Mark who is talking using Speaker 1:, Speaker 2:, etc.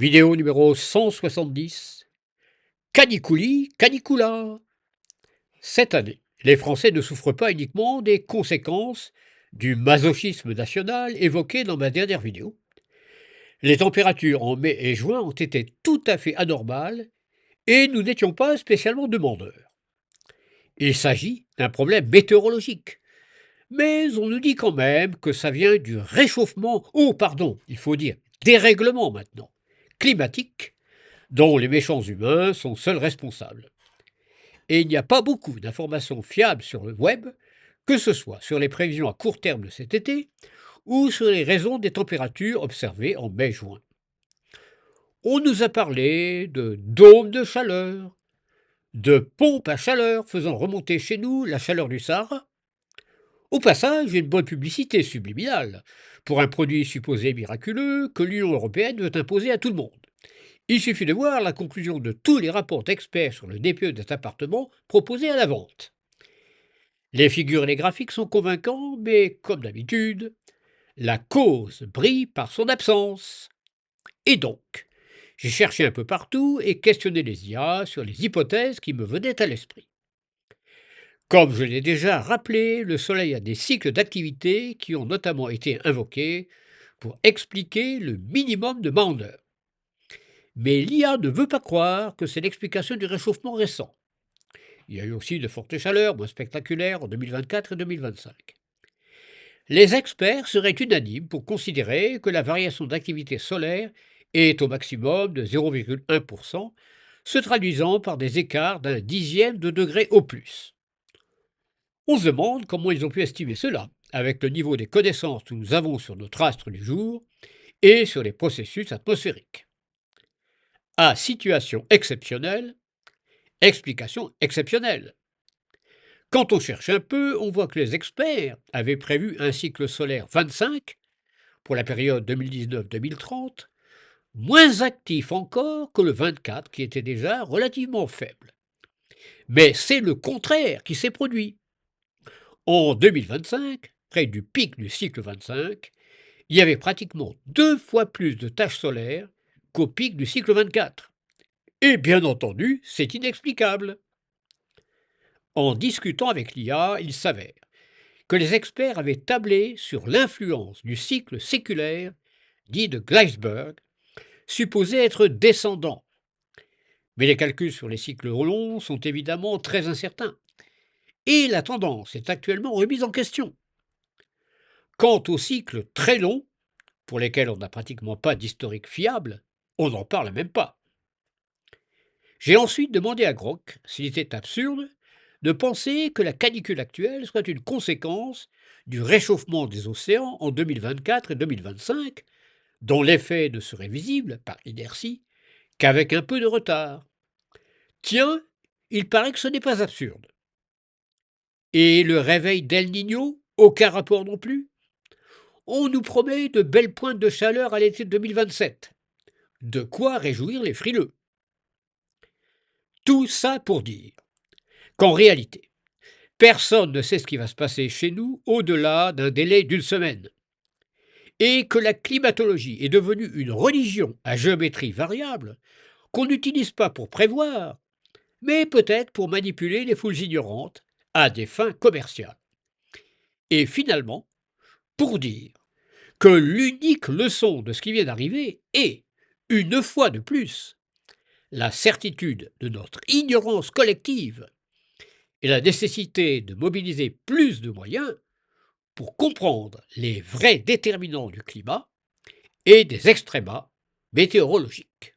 Speaker 1: Vidéo numéro 170. Caniculi canicula. Cette année, les Français ne souffrent pas uniquement des conséquences du masochisme national évoqué dans ma dernière vidéo. Les températures en mai et juin ont été tout à fait anormales et nous n'étions pas spécialement demandeurs. Il s'agit d'un problème météorologique. Mais on nous dit quand même que ça vient du réchauffement, il faut dire dérèglement maintenant, climatique, dont les méchants humains sont seuls responsables. Et il n'y a pas beaucoup d'informations fiables sur le web, que ce soit sur les prévisions à court terme de cet été ou sur les raisons des températures observées en mai-juin. On nous a parlé de dômes de chaleur, de pompes à chaleur faisant remonter chez nous la chaleur du Sahara. Au passage, une bonne publicité subliminale pour un produit supposé miraculeux que l'Union européenne veut imposer à tout le monde. Il suffit de voir la conclusion de tous les rapports d'experts sur le DPE d'un appartement proposé à la vente. Les figures et les graphiques sont convaincants, mais comme d'habitude, la cause brille par son absence. Et donc, j'ai cherché un peu partout et questionné les IA sur les hypothèses qui me venaient à l'esprit. Comme je l'ai déjà rappelé, le Soleil a des cycles d'activité qui ont notamment été invoqués pour expliquer le minimum de Maunder. Mais l'IA ne veut pas croire que c'est l'explication du réchauffement récent. Il y a eu aussi de fortes chaleurs, moins spectaculaires en 2024 et 2025. Les experts seraient unanimes pour considérer que la variation d'activité solaire est au maximum de 0,1%, se traduisant par des écarts d'un dixième de degré au plus. On se demande comment ils ont pu estimer cela, avec le niveau des connaissances que nous avons sur notre astre du jour et sur les processus atmosphériques. À situation exceptionnelle, explication exceptionnelle. Quand on cherche un peu, on voit que les experts avaient prévu un cycle solaire 25 pour la période 2019-2030, moins actif encore que le 24 qui était déjà relativement faible. Mais c'est le contraire qui s'est produit. En 2025, près du pic du cycle 25, il y avait pratiquement 2 fois plus de taches solaires qu'au pic du cycle 24. Et bien entendu, c'est inexplicable. En discutant avec l'IA, il s'avère que les experts avaient tablé sur l'influence du cycle séculaire dit de Gleisberg, supposé être descendant. Mais les calculs sur les cycles longs sont évidemment très incertains. Et la tendance est actuellement remise en question. Quant aux cycles très longs, pour lesquels on n'a pratiquement pas d'historique fiable, on n'en parle même pas. J'ai ensuite demandé à Grok s'il était absurde de penser que la canicule actuelle soit une conséquence du réchauffement des océans en 2024 et 2025, dont l'effet ne serait visible, par inertie, qu'avec un peu de retard. Tiens, il paraît que ce n'est pas absurde. Et le réveil d'El Niño, aucun rapport non plus. On nous promet de belles pointes de chaleur à l'été 2027. De quoi réjouir les frileux. Tout ça pour dire qu'en réalité, personne ne sait ce qui va se passer chez nous au-delà d'un délai d'une semaine. Et que la climatologie est devenue une religion à géométrie variable qu'on n'utilise pas pour prévoir, mais peut-être pour manipuler les foules ignorantes à des fins commerciales. Et finalement, pour dire que l'unique leçon de ce qui vient d'arriver est, une fois de plus, la certitude de notre ignorance collective et la nécessité de mobiliser plus de moyens pour comprendre les vrais déterminants du climat et des extrémas météorologiques.